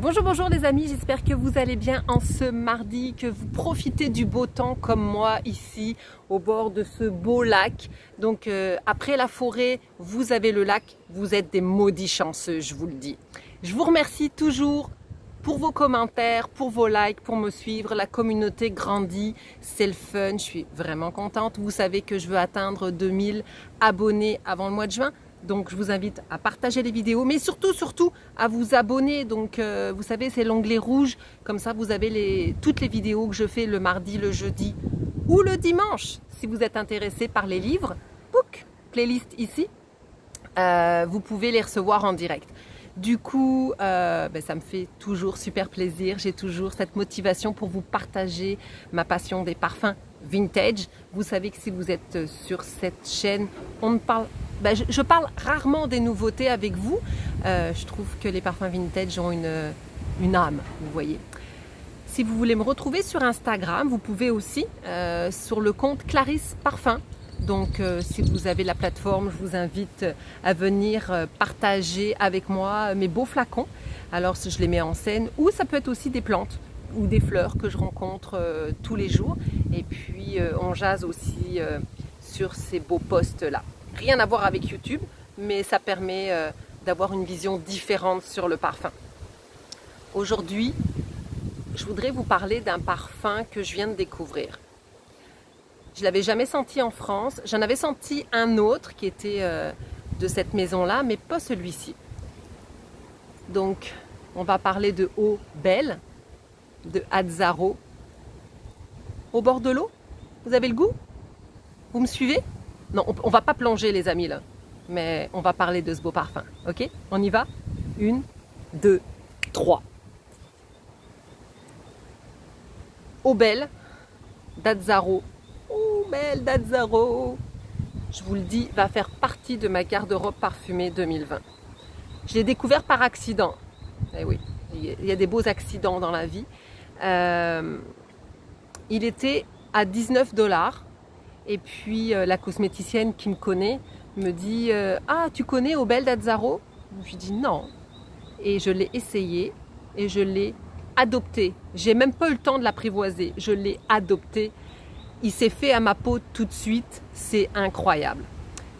Bonjour, bonjour les amis, j'espère que vous allez bien en ce mardi, que vous profitez du beau temps comme moi ici au bord de ce beau lac. Donc après la forêt, vous avez le lac, vous êtes des maudits chanceux, je vous le dis. Je vous remercie toujours pour vos commentaires, pour vos likes, pour me suivre. La communauté grandit, c'est le fun, je suis vraiment contente. Vous savez que je veux atteindre 2000 abonnés avant le mois de juin. Donc je vous invite à partager les vidéos, mais surtout à vous abonner. Donc vous savez, c'est l'onglet rouge, comme ça vous avez toutes les vidéos que je fais le mardi, le jeudi ou le dimanche. Si vous êtes intéressé par les livres, book, playlist ici, vous pouvez les recevoir en direct. Du coup, ça me fait toujours super plaisir. J'ai toujours cette motivation pour vous partager ma passion des parfums vintage. Vous savez que si vous êtes sur cette chaîne, je parle rarement des nouveautés avec vous. Je trouve que les parfums vintage ont une âme, vous voyez. Si vous voulez me retrouver sur Instagram, vous pouvez aussi sur le compte Clarisse Parfum. Donc si vous avez la plateforme, je vous invite à venir partager avec moi mes beaux flacons. Alors je les mets en scène, ou ça peut être aussi des plantes ou des fleurs que je rencontre tous les jours. Et puis on jase aussi sur ces beaux posts là. Rien à voir avec YouTube, mais ça permet d'avoir une vision différente sur le parfum. Aujourd'hui, je voudrais vous parler d'un parfum que je viens de découvrir. Je ne l'avais jamais senti en France. J'en avais senti un autre qui était de cette maison-là, mais pas celui-ci. Donc, on va parler de Eau Belle, de Azzaro. Au bord de l'eau, vous avez le goût? Vous me suivez? Non, on ne va pas plonger les amis là, mais on va parler de ce beau parfum. Ok? On y va? 1, 2, 3. Eau Belle d'Azzaro. Eau Belle d'Azzaro, je vous le dis, va faire partie de ma garde-robe parfumée 2020. Je l'ai découvert par accident. Eh oui, il y a des beaux accidents dans la vie. Il était à 19 $. Et puis la cosméticienne qui me connaît me dit « Ah, tu connais Eau Belle d'Azzaro ?» Je lui dis « Non ». Et je l'ai essayé et je l'ai adopté. J'ai même pas eu le temps de l'apprivoiser. Je l'ai adopté. Il s'est fait à ma peau tout de suite. C'est incroyable.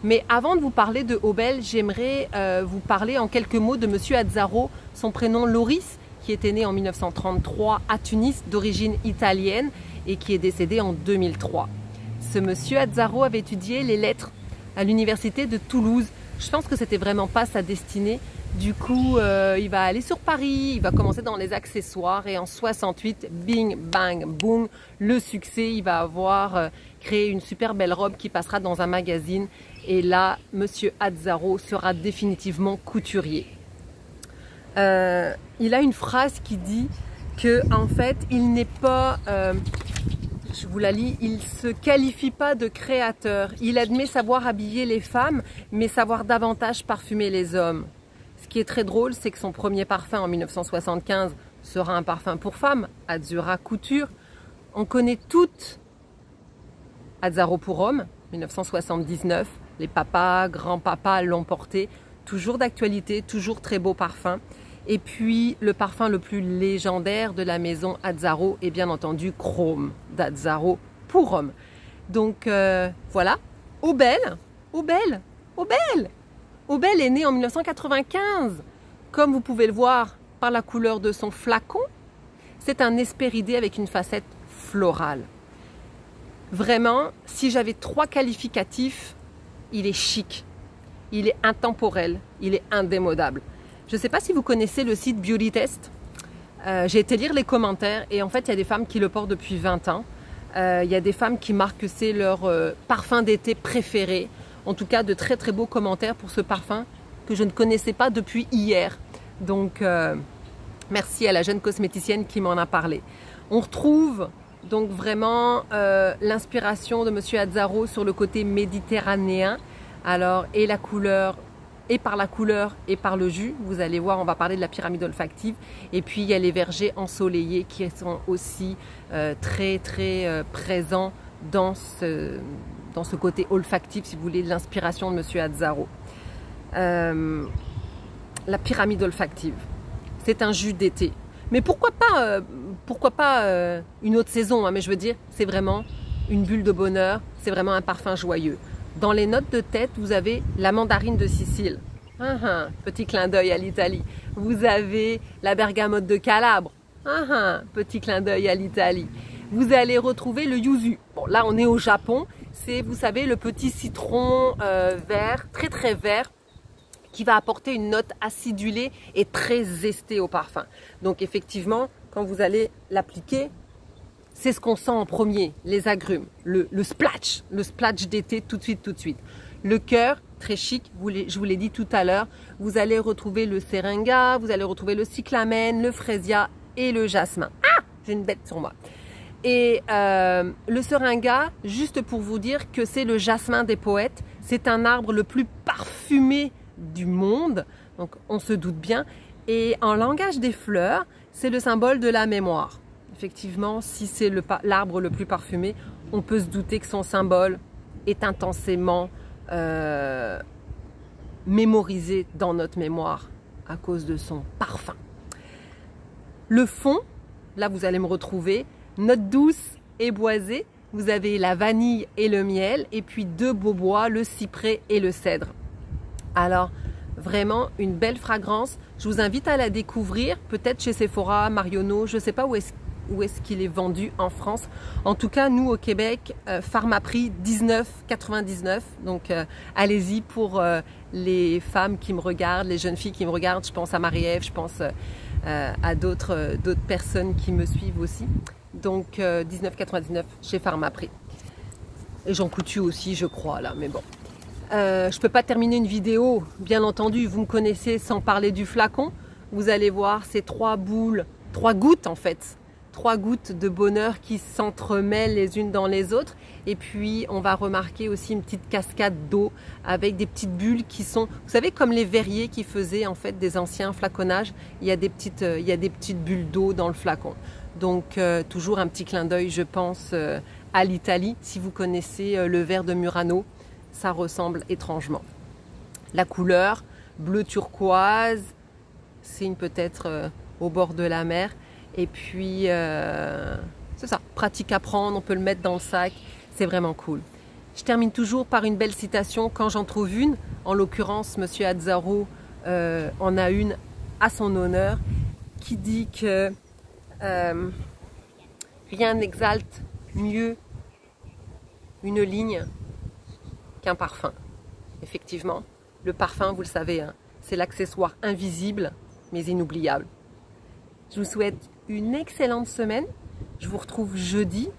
Mais avant de vous parler de Eau Belle, j'aimerais vous parler en quelques mots de Monsieur Azzaro, son prénom Loris, qui était né en 1933 à Tunis, d'origine italienne et qui est décédé en 2003. Ce monsieur Azzaro avait étudié les lettres à l'université de Toulouse. Je pense que c'était vraiment pas sa destinée. Du coup, il va aller sur Paris, il va commencer dans les accessoires et en 68, bing, bang, boom, le succès. Il va avoir créé une super belle robe qui passera dans un magazine. Et là, monsieur Azzaro sera définitivement couturier. Il a une phrase qui dit que en fait, il n'est pas... je vous la lis, il ne se qualifie pas de créateur. Il admet savoir habiller les femmes, mais savoir davantage parfumer les hommes. Ce qui est très drôle, c'est que son premier parfum en 1975 sera un parfum pour femmes, Azzura Couture. On connaît toutes Azzaro pour hommes, 1979. Les papas, grands-papas l'ont porté. Toujours d'actualité, toujours très beau parfum. Et puis, le parfum le plus légendaire de la maison Azzaro est bien entendu Chrome d'Azzaro pour homme. Donc, voilà. Eau Belle, Eau Belle, Eau Belle. Eau Belle est née en 1995. Comme vous pouvez le voir par la couleur de son flacon, c'est un hespéridé avec une facette florale. Vraiment, si j'avais 3 qualificatifs, il est chic, il est intemporel, il est indémodable. Je ne sais pas si vous connaissez le site Beauty Test. J'ai été lire les commentaires et en fait, il y a des femmes qui le portent depuis 20 ans. Il y a des femmes qui marquent que c'est leur parfum d'été préféré. En tout cas, de très très beaux commentaires pour ce parfum que je ne connaissais pas depuis hier. Donc, merci à la jeune cosméticienne qui m'en a parlé. On retrouve donc vraiment l'inspiration de monsieur Azzaro sur le côté méditerranéen. Alors, et la couleur... et par la couleur et par le jus, vous allez voir, on va parler de la pyramide olfactive. Et puis il y a les vergers ensoleillés qui sont aussi très présents dans ce côté olfactif, si vous voulez, de l'inspiration de monsieur Azzaro. La pyramide olfactive, c'est un jus d'été. Mais pourquoi pas une autre saison, hein, mais je veux dire, c'est vraiment une bulle de bonheur, c'est vraiment un parfum joyeux. Dans les notes de tête, vous avez la mandarine de Sicile. Petit clin d'œil à l'Italie. Vous avez la bergamote de Calabre. Petit clin d'œil à l'Italie. Vous allez retrouver le yuzu. Bon, là, on est au Japon. C'est, vous savez, le petit citron vert, très très vert, qui va apporter une note acidulée et très zestée au parfum. Donc effectivement, quand vous allez l'appliquer, c'est ce qu'on sent en premier, les agrumes, le splash d'été tout de suite. Le cœur, très chic, je vous l'ai dit tout à l'heure, vous allez retrouver le seringa, vous allez retrouver le cyclamen, le freesia et le jasmin. Ah, j'ai une bête sur moi. Et le seringa, juste pour vous dire que c'est le jasmin des poètes, c'est un arbre le plus parfumé du monde, donc on se doute bien. Et en langage des fleurs, c'est le symbole de la mémoire. Effectivement, si c'est l'arbre le plus parfumé, on peut se douter que son symbole est intensément mémorisé dans notre mémoire à cause de son parfum. Le fond, là vous allez me retrouver, notes douces et boisées. Vous avez la vanille et le miel, et puis deux beaux bois, le cyprès et le cèdre. Alors, vraiment une belle fragrance. Je vous invite à la découvrir, peut-être chez Sephora, Marionneau, je ne sais pas où est-ce qu'il est vendu en France. En tout cas, nous au Québec, Pharmaprix 19,99. Donc, allez-y pour les femmes qui me regardent, les jeunes filles qui me regardent. Je pense à Marie-Ève, je pense à d'autres personnes qui me suivent aussi. Donc, 19,99 chez Pharmaprix. Et Jean Coutu aussi, je crois, là, mais bon. Je ne peux pas terminer une vidéo, bien entendu, vous me connaissez sans parler du flacon. Vous allez voir ces trois gouttes en fait, 3 gouttes de bonheur qui s'entremêlent les unes dans les autres. Et puis on va remarquer aussi une petite cascade d'eau avec des petites bulles qui sont, vous savez, comme les verriers qui faisaient en fait des anciens flaconnages, il y a des petites bulles d'eau dans le flacon. Donc toujours un petit clin d'œil, je pense, à l'Italie. Si vous connaissez le verre de Murano, ça ressemble étrangement. La couleur, bleu turquoise, signe peut-être au bord de la mer. Et puis, c'est ça, pratique à prendre, on peut le mettre dans le sac, c'est vraiment cool. Je termine toujours par une belle citation quand j'en trouve une. En l'occurrence, Monsieur Azzaro en a une à son honneur, qui dit que rien n'exalte mieux une ligne qu'un parfum. Effectivement, le parfum, vous le savez, hein, c'est l'accessoire invisible mais inoubliable. Je vous souhaite une excellente semaine. Je vous retrouve jeudi.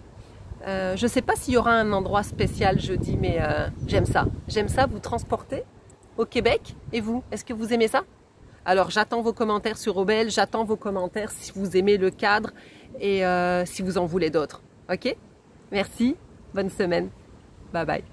Je ne sais pas s'il y aura un endroit spécial jeudi, mais j'aime ça. J'aime ça, vous transporter au Québec. Et vous, est-ce que vous aimez ça? Alors j'attends vos commentaires sur Obel, j'attends vos commentaires si vous aimez le cadre et si vous en voulez d'autres. Ok? Merci, bonne semaine. Bye bye.